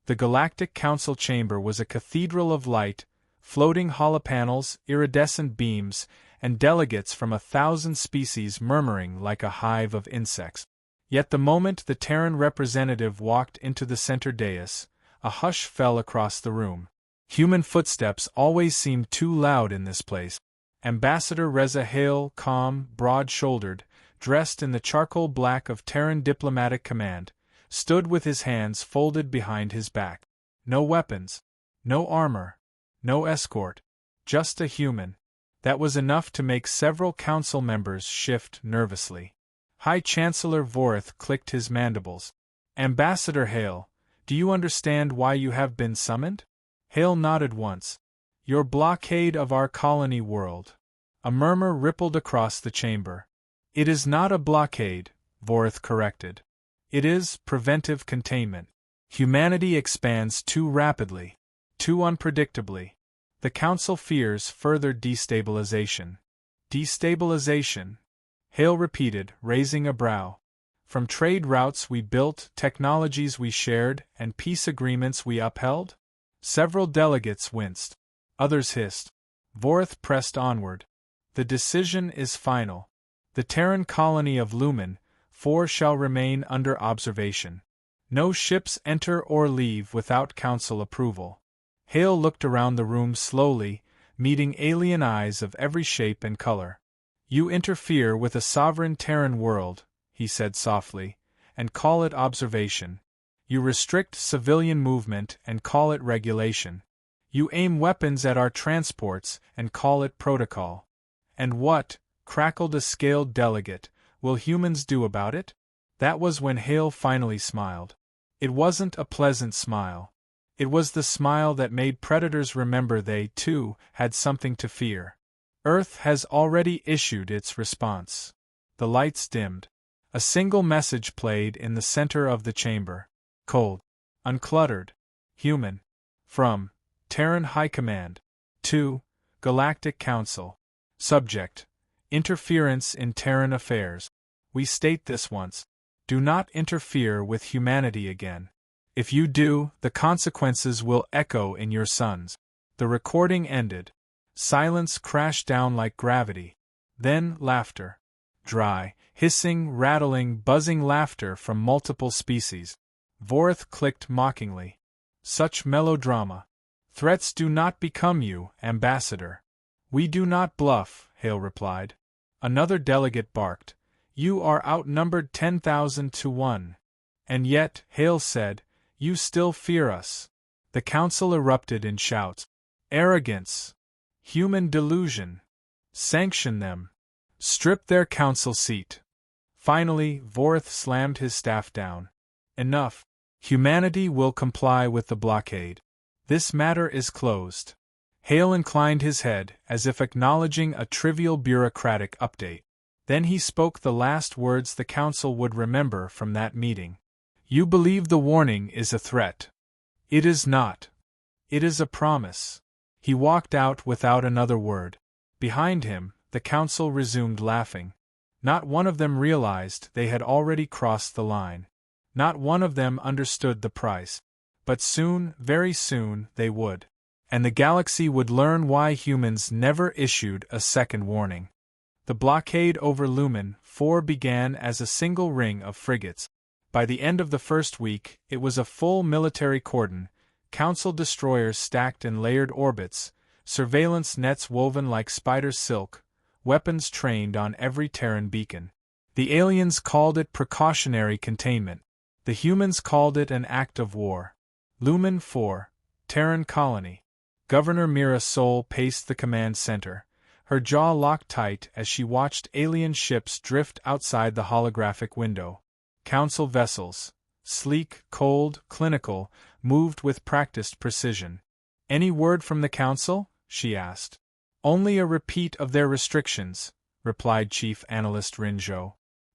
The Galactic Council chamber was a cathedral of light, floating holopanels, iridescent beams, and delegates from 1,000 species murmuring like a hive of insects. Yet the moment the Terran representative walked into the center dais, a hush fell across the room. Human footsteps always seemed too loud in this place. Ambassador Reza Hale, calm, broad-shouldered, dressed in the charcoal black of Terran diplomatic command, stood with his hands folded behind his back. No weapons, no armor, no escort, just a human. That was enough to make several council members shift nervously. High Chancellor Vorith clicked his mandibles. Ambassador Hale, do you understand why you have been summoned? Hale nodded once. Your blockade of our colony world. A murmur rippled across the chamber. It is not a blockade, Vorith corrected. It is preventive containment. Humanity expands too rapidly, too unpredictably. The Council fears further destabilization. Destabilization? Hale repeated, raising a brow. From trade routes we built, technologies we shared, and peace agreements we upheld? Several delegates winced. Others hissed. Vorith pressed onward. The decision is final. The Terran colony of Lumen 4 shall remain under observation. No ships enter or leave without Council approval. Hale looked around the room slowly, meeting alien eyes of every shape and color. You interfere with a sovereign Terran world, he said softly, and call it observation. You restrict civilian movement and call it regulation. You aim weapons at our transports and call it protocol. And what, crackled a scaled delegate, will humans do about it? That was when Hale finally smiled. It wasn't a pleasant smile. It was the smile that made predators remember they, too, had something to fear. Earth has already issued its response. The lights dimmed. A single message played in the center of the chamber. Cold. Uncluttered. Human. From Terran High Command. To Galactic Council. Subject: interference in Terran affairs. We state this once. Do not interfere with humanity again. If you do, the consequences will echo in your sons. The recording ended. Silence crashed down like gravity. Then laughter. Dry, hissing, rattling, buzzing laughter from multiple species. Vorith clicked mockingly. Such melodrama. Threats do not become you, Ambassador. We do not bluff, Hale replied. Another delegate barked. You are outnumbered 10,000 to 1. And yet, Hale said, you still fear us. The council erupted in shouts. Arrogance. Human delusion. Sanction them. Strip their council seat. Finally, Vorith slammed his staff down. Enough. Humanity will comply with the blockade. This matter is closed. Hale inclined his head, as if acknowledging a trivial bureaucratic update. Then he spoke the last words the council would remember from that meeting. You believe the warning is a threat. It is not. It is a promise. He walked out without another word. Behind him, the council resumed laughing. Not one of them realized they had already crossed the line. Not one of them understood the price. But soon, very soon, they would. And the galaxy would learn why humans never issued a second warning. The blockade over Lumen 4 began as a single ring of frigates. By the end of the first week, it was a full military cordon, Council destroyers stacked in layered orbits, surveillance nets woven like spider silk, weapons trained on every Terran beacon. The aliens called it precautionary containment. The humans called it an act of war. Lumen 4, Terran colony. Governor Mira Sol paced the command center, her jaw locked tight as she watched alien ships drift outside the holographic window. Council vessels, sleek, cold, clinical, moved with practiced precision. Any word from the council? She asked. Only a repeat of their restrictions, replied Chief Analyst Rinzhou.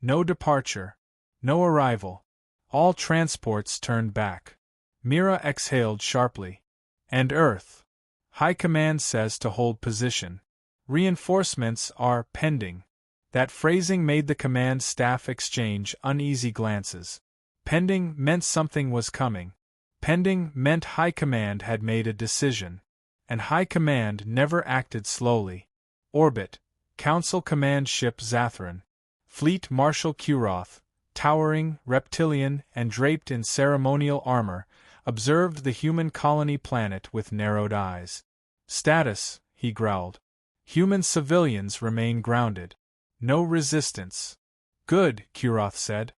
No departure. No arrival. All transports turned back. Mira exhaled sharply. And Earth. High Command says to hold position. Reinforcements are pending. That phrasing made the command staff exchange uneasy glances. Pending meant something was coming. Pending meant High Command had made a decision. And High Command never acted slowly. Orbit, Council Command Ship Zathran. Fleet Marshal Kuroth, towering, reptilian, and draped in ceremonial armor, observed the human colony planet with narrowed eyes. Status, he growled. Human civilians remain grounded. No resistance. Good, Kuroth said.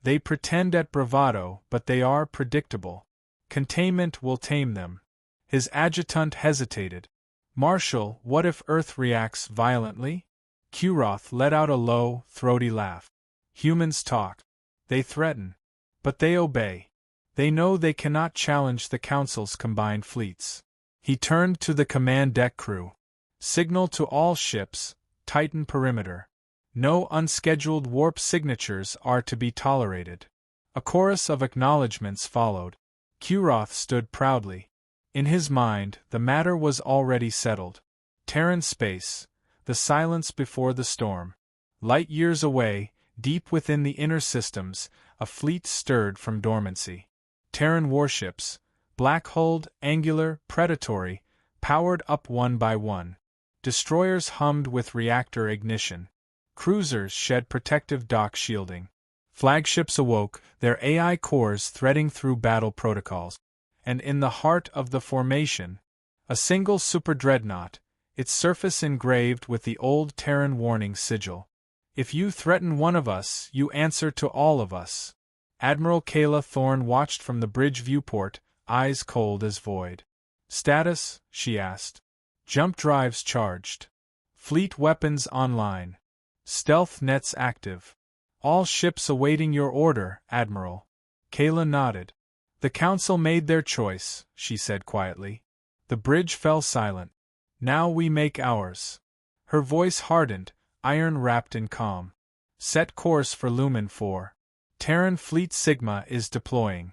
They pretend at bravado, but they are predictable. Containment will tame them. His adjutant hesitated. Marshal, what if Earth reacts violently? Kuroth let out a low, throaty laugh. Humans talk. They threaten. But they obey. They know they cannot challenge the Council's combined fleets. He turned to the command deck crew. Signal to all ships, tighten perimeter. No unscheduled warp signatures are to be tolerated. A chorus of acknowledgments followed. Kuroth stood proudly. In his mind, the matter was already settled. Terran space, the silence before the storm. Light years away, deep within the inner systems, a fleet stirred from dormancy. Terran warships, black-hulled, angular, predatory, powered up one by one. Destroyers hummed with reactor ignition. Cruisers shed protective dock shielding. Flagships awoke, their AI cores threading through battle protocols. And in the heart of the formation, a single superdreadnought, its surface engraved with the old Terran warning sigil. If you threaten one of us, you answer to all of us. Admiral Kayla Thorne watched from the bridge viewport, eyes cold as void. Status, she asked. Jump drives charged. Fleet weapons online. Stealth nets active. All ships awaiting your order, Admiral. Kayla nodded. The Council made their choice, she said quietly. The bridge fell silent. Now we make ours. Her voice hardened, iron wrapped in calm. Set course for Lumen 4. Terran Fleet Sigma is deploying.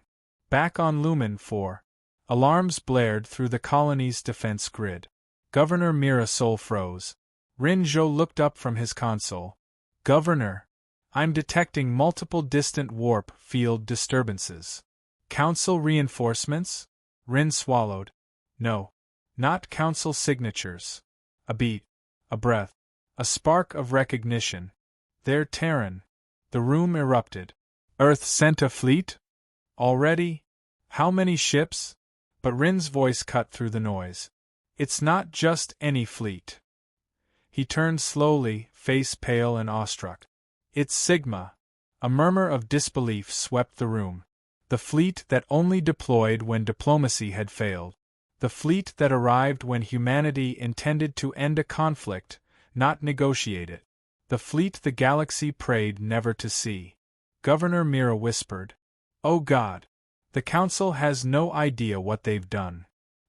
Back on Lumen 4. Alarms blared through the colony's defense grid. Governor Mira soul froze. Rin Zhou looked up from his console. Governor, I'm detecting multiple distant warp field disturbances. Council reinforcements? Rin swallowed. No. Not Council signatures. A beat. A breath. A spark of recognition. They're Terran. The room erupted. Earth sent a fleet? Already? How many ships? But Rin's voice cut through the noise. It's not just any fleet. He turned slowly, face pale and awestruck. It's Sigma. A murmur of disbelief swept the room. The fleet that only deployed when diplomacy had failed. The fleet that arrived when humanity intended to end a conflict, not negotiate it. The fleet the galaxy prayed never to see. Governor Mira whispered. Oh God! The Council has no idea what they've done.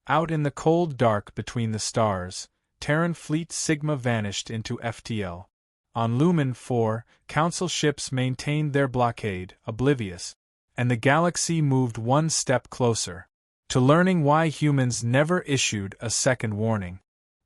Out in the cold dark between the stars, Terran Fleet Sigma vanished into FTL. On Lumen 4, Council ships maintained their blockade, oblivious. And the galaxy moved one step closer to learning why humans never issued a second warning.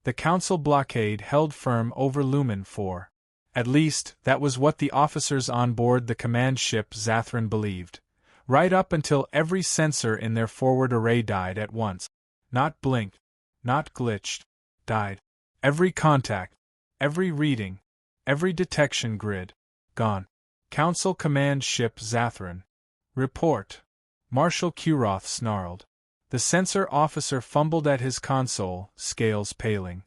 The Council blockade held firm over Lumen 4. At least, that was what the officers on board the command ship Zathran believed. Right up until every sensor in their forward array died at once. Not blinked. Not glitched. Died. Every contact. Every reading. Every detection grid. Gone. Council command ship Zathran. Report. Marshal Kuroth snarled. The sensor officer fumbled at his console, scales paling.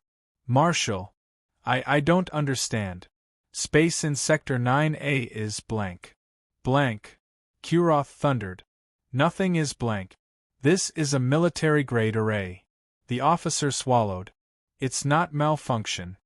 Marshal. I don't understand. Space in Sector 9A is blank. Blank. Kuroth thundered. Nothing is blank. This is a military-grade array. The officer swallowed. It's not malfunction.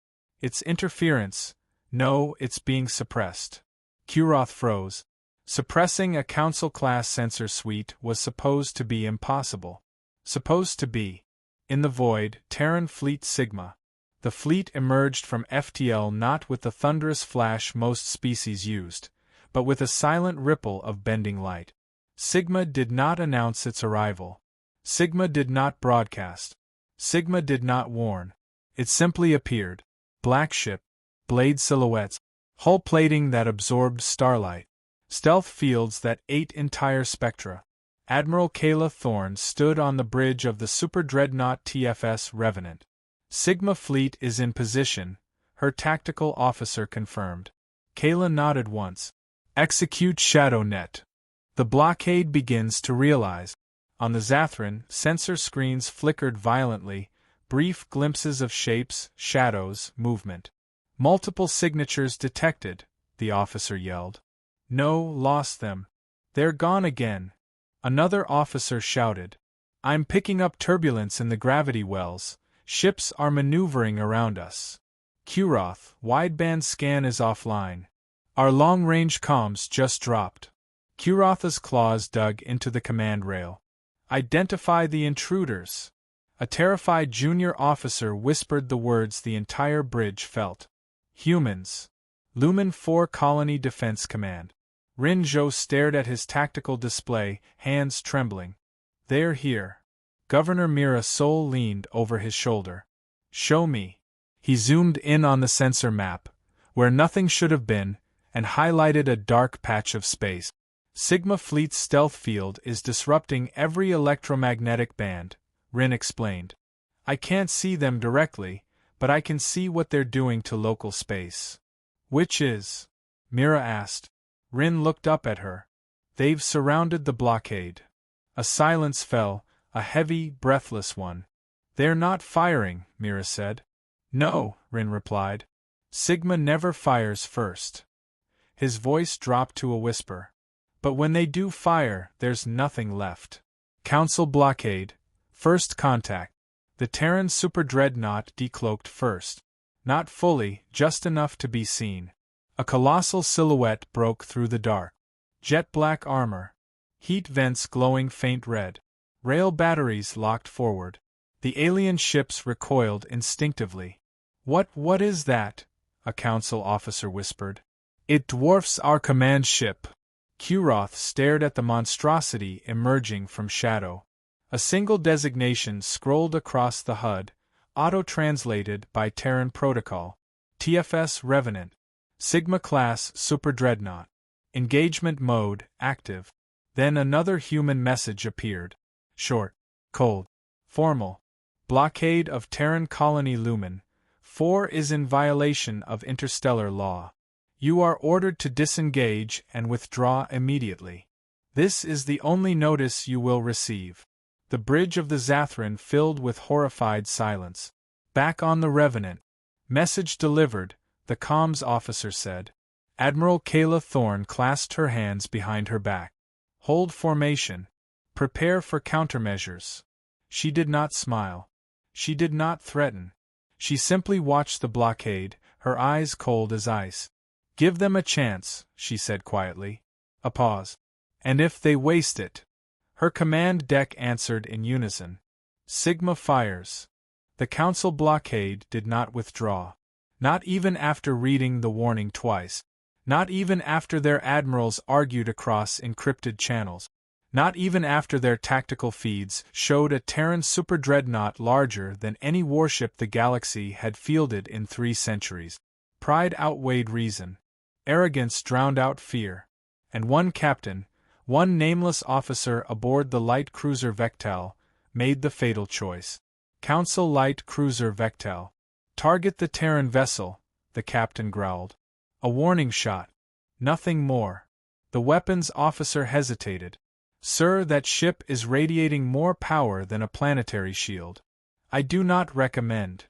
It's interference. No, it's being suppressed. Kuroth froze. Suppressing a Council-class sensor suite was supposed to be impossible. Supposed to be. In the void, Terran Fleet Sigma. The fleet emerged from FTL not with the thunderous flash most species used, but with a silent ripple of bending light. Sigma did not announce its arrival. Sigma did not broadcast. Sigma did not warn. It simply appeared. Black ship. Blade silhouettes. Hull plating that absorbed starlight. Stealth fields that ate entire spectra. Admiral Kayla Thorne stood on the bridge of the superdreadnought TFS Revenant. Sigma Fleet is in position, her tactical officer confirmed. Kayla nodded once. Execute Shadow Net. The blockade begins to realize. On the Zathran, sensor screens flickered violently, brief glimpses of shapes, shadows, movement. Multiple signatures detected, the officer yelled. No, lost them. They're gone again. Another officer shouted. I'm picking up turbulence in the gravity wells. Ships are maneuvering around us. Kuroth, wideband scan is offline. Our long-range comms just dropped. Kurotha's claws dug into the command rail. Identify the intruders. A terrified junior officer whispered the words the entire bridge felt. Humans. Lumen 4 Colony Defense Command. Rinzhou stared at his tactical display, hands trembling. They're here. Governor Mira Sol leaned over his shoulder. Show me. He zoomed in on the sensor map, where nothing should have been, and highlighted a dark patch of space. Sigma Fleet's stealth field is disrupting every electromagnetic band, Rin explained. I can't see them directly, but I can see what they're doing to local space. Which is? Mira asked. Rin looked up at her. They've surrounded the blockade. A silence fell, a heavy, breathless one. They're not firing, Mira said. No, Rin replied. Sigma never fires first. His voice dropped to a whisper. But when they do fire, there's nothing left. Council blockade. First contact. The Terran superdreadnought decloaked first. Not fully, just enough to be seen. A colossal silhouette broke through the dark. Jet-black armor. Heat vents glowing faint red. Rail batteries locked forward. The alien ships recoiled instinctively. What is that? A council officer whispered. It dwarfs our command ship. Kuroth stared at the monstrosity emerging from shadow. A single designation scrolled across the HUD, auto-translated by Terran protocol. TFS Revenant. Sigma-class superdreadnought. Engagement mode active. Then another human message appeared. Short, cold, formal. Blockade of Terran colony Lumen 4 is in violation of interstellar law. You are ordered to disengage and withdraw immediately. This is the only notice you will receive. The bridge of the Zathran filled with horrified silence. Back on the Revenant. Message delivered, the comms officer said. Admiral Kayla Thorne clasped her hands behind her back. Hold formation. Prepare for countermeasures. She did not smile. She did not threaten. She simply watched the blockade, her eyes cold as ice. Give them a chance, she said quietly. A pause. And if they waste it? Her command deck answered in unison. Sigma fires. The Council blockade did not withdraw. Not even after reading the warning twice. Not even after their admirals argued across encrypted channels. Not even after their tactical feeds showed a Terran superdreadnought larger than any warship the galaxy had fielded in 3 centuries. Pride outweighed reason. Arrogance drowned out fear. And one captain, one nameless officer aboard the light cruiser Vectel, made the fatal choice. Council light cruiser Vectel. Target the Terran vessel, the captain growled. A warning shot. Nothing more. The weapons officer hesitated. Sir, that ship is radiating more power than a planetary shield. I do not recommend.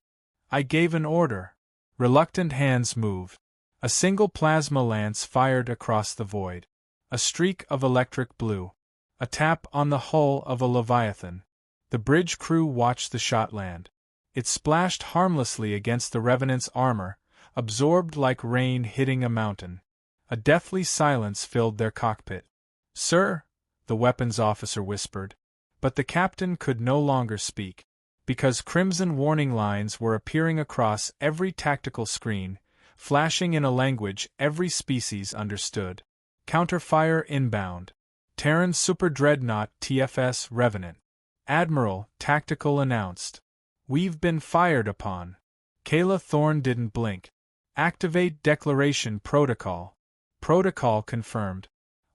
I gave an order. Reluctant hands moved. A single plasma lance fired across the void. A streak of electric blue. A tap on the hull of a Leviathan. The bridge crew watched the shot land. It splashed harmlessly against the Revenant's armor, absorbed like rain hitting a mountain. A deathly silence filled their cockpit. Sir, the weapons officer whispered. But the captain could no longer speak. Because crimson warning lines were appearing across every tactical screen, flashing in a language every species understood. Counterfire inbound. Terran superdreadnought TFS Revenant. Admiral, tactical announced. We've been fired upon. Kayla Thorne didn't blink. Activate declaration protocol. Protocol confirmed.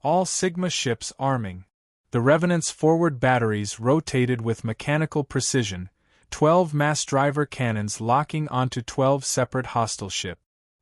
All Sigma ships arming. The Revenant's forward batteries rotated with mechanical precision, 12 mass driver cannons locking onto 12 separate hostile ships.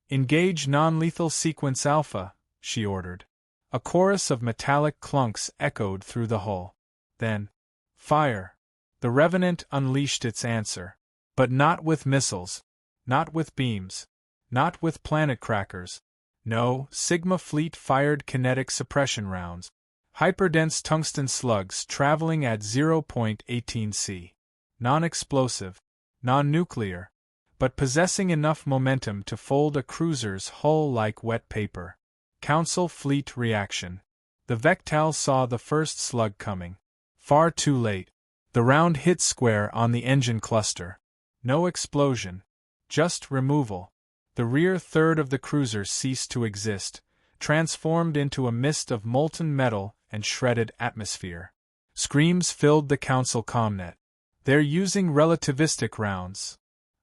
"Engage non-lethal sequence Alpha," she ordered. A chorus of metallic clunks echoed through the hull. Then, "Fire!" The Revenant unleashed its answer. But not with missiles. Not with beams. Not with planet crackers. No, Sigma Fleet fired kinetic suppression rounds. Hyperdense tungsten slugs traveling at 0.18 C. Non-explosive. Non-nuclear. But possessing enough momentum to fold a cruiser's hull like wet paper. Council Fleet reaction. The Vectal saw the first slug coming. Far too late. The round hit square on the engine cluster. No explosion. Just removal. The rear third of the cruiser ceased to exist, transformed into a mist of molten metal and shredded atmosphere. Screams filled the Council comnet. "They're using relativistic rounds.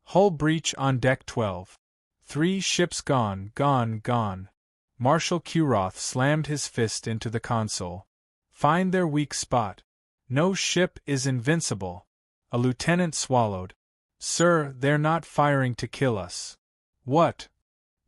Hull breach on Deck 12. 3 ships gone, gone, gone." Marshal Kuroth slammed his fist into the console. "Find their weak spot. No ship is invincible." A lieutenant swallowed. "Sir, they're not firing to kill us." "What?"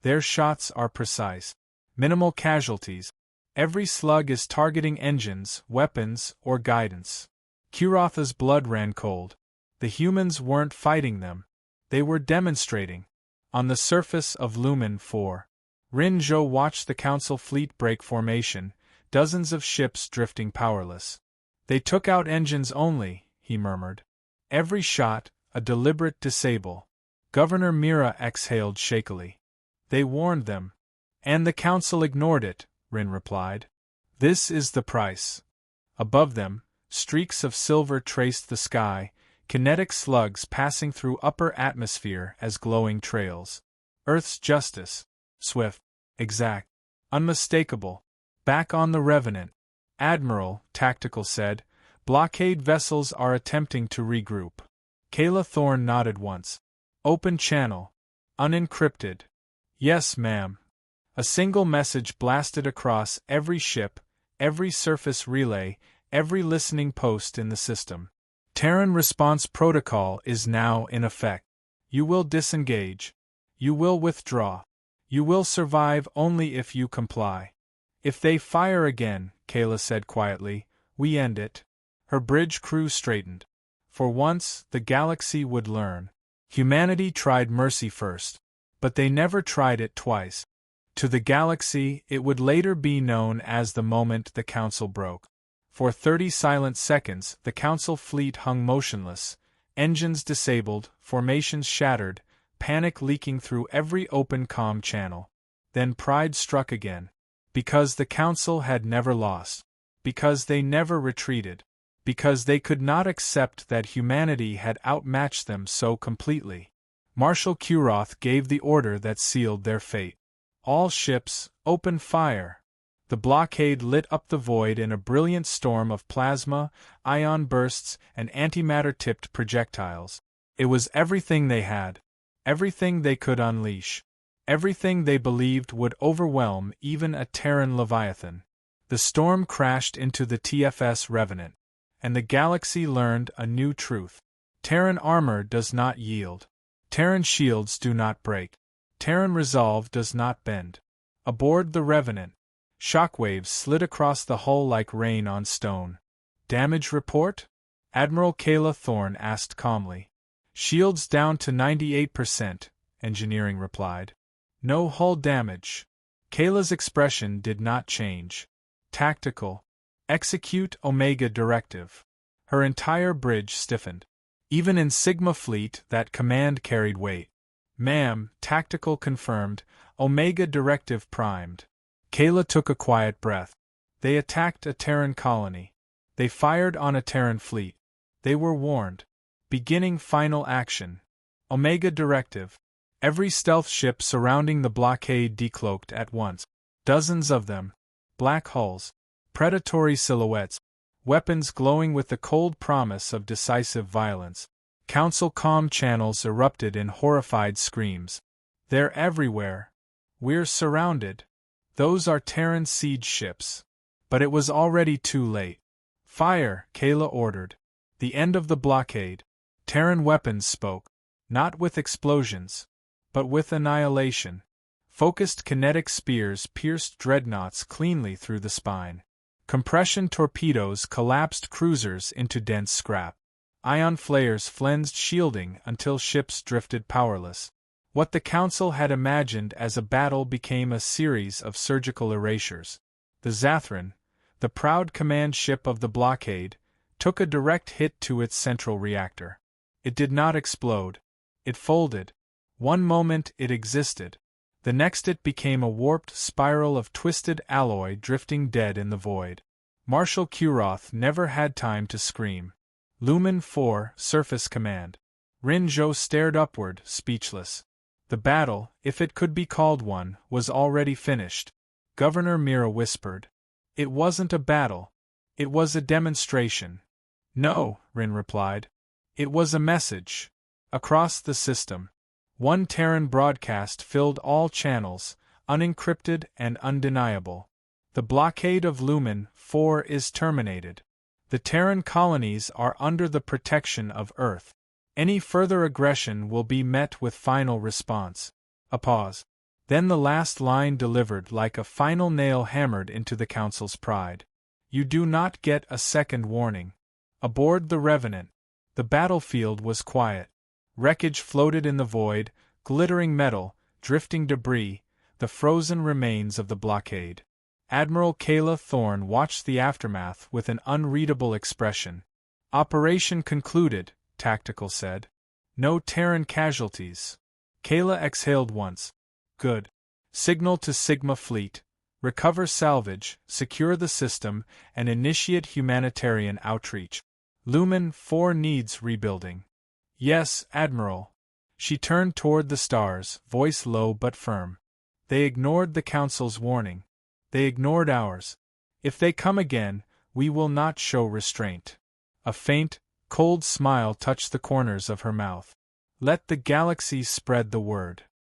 "Their shots are precise. Minimal casualties. Every slug is targeting engines, weapons, or guidance." Kuroth's blood ran cold. The humans weren't fighting them. They were demonstrating. On the surface of Lumen 4. Rin-Jo watched the Council fleet break formation, dozens of ships drifting powerless. "They took out engines only," he murmured. "Every shot, a deliberate disable." Governor Mira exhaled shakily. "They warned them." "And the Council ignored it," Rin replied. "This is the price." Above them, streaks of silver traced the sky, kinetic slugs passing through upper atmosphere as glowing trails. Earth's justice. Swift. Exact. Unmistakable. Back on the Revenant. "Admiral," Tactical said, "blockade vessels are attempting to regroup." Kayla Thorne nodded once. "Open channel. Unencrypted." "Yes, ma'am." A single message blasted across every ship, every surface relay, every listening post in the system. "Terran response protocol is now in effect. You will disengage. You will withdraw. You will survive only if you comply. If they fire again," Kayla said quietly, "we end it." Her bridge crew straightened. For once, the galaxy would learn. Humanity tried mercy first. But they never tried it twice. To the galaxy, it would later be known as the moment the Council broke. For 30 silent seconds, the Council fleet hung motionless, engines disabled, formations shattered, panic leaking through every open comm channel. Then pride struck again. Because the Council had never lost. Because they never retreated. Because they could not accept that humanity had outmatched them so completely. Marshal Kuroth gave the order that sealed their fate. "All ships, open fire." The blockade lit up the void in a brilliant storm of plasma, ion bursts, and antimatter-tipped projectiles. It was everything they had. Everything they could unleash. Everything they believed would overwhelm even a Terran Leviathan. The storm crashed into the TFS Revenant. And the galaxy learned a new truth. Terran armor does not yield. Terran shields do not break. Terran resolve does not bend. Aboard the Revenant, shockwaves slid across the hull like rain on stone. "Damage report?" Admiral Kayla Thorne asked calmly. "Shields down to 98%, engineering replied. "No hull damage." Kayla's expression did not change. "Tactical. Execute Omega Directive." Her entire bridge stiffened. Even in Sigma Fleet, that command carried weight. "Ma'am," Tactical confirmed, "Omega Directive primed." Kayla took a quiet breath. They attacked a Terran colony. They fired on a Terran fleet. They were warned. Beginning final action. Omega Directive. Every stealth ship surrounding the blockade decloaked at once. Dozens of them. Black hulls. Predatory silhouettes. Weapons glowing with the cold promise of decisive violence. Council comm channels erupted in horrified screams. "They're everywhere. We're surrounded. Those are Terran siege ships." But it was already too late. Fire, Kayla ordered. The end of the blockade. Terran weapons spoke, not with explosions, but with annihilation. Focused kinetic spears pierced dreadnoughts cleanly through the spine. Compression torpedoes collapsed cruisers into dense scrap. Ion flares flensed shielding until ships drifted powerless. What the Council had imagined as a battle became a series of surgical erasures. The Zathran, the proud command ship of the blockade, took a direct hit to its central reactor. It did not explode. It folded. One moment it existed. The next it became a warped spiral of twisted alloy drifting dead in the void. Marshal Kuroth never had time to scream. Lumen 4, Surface Command. Rin-Jo stared upward, speechless. The battle, if it could be called one, was already finished. Governor Mira whispered. It wasn't a battle. It was a demonstration. No, Rin replied. It was a message. Across the system. One Terran broadcast filled all channels, unencrypted and undeniable. The blockade of Lumen 4 is terminated. The Terran colonies are under the protection of Earth. Any further aggression will be met with final response. A pause. Then the last line delivered like a final nail hammered into the Council's pride. You do not get a second warning. Aboard the Revenant. The battlefield was quiet. Wreckage floated in the void, glittering metal, drifting debris, the frozen remains of the blockade. Admiral Kayla Thorne watched the aftermath with an unreadable expression. Operation concluded, Tactical said. No Terran casualties. Kayla exhaled once. Good. Signal to Sigma Fleet. Recover salvage, secure the system, and initiate humanitarian outreach. Lumen 4 needs rebuilding. Yes, Admiral. She turned toward the stars, voice low but firm. They ignored the Council's warning. They ignored ours. If they come again, we will not show restraint. A faint, cold smile touched the corners of her mouth. Let the galaxy spread the word.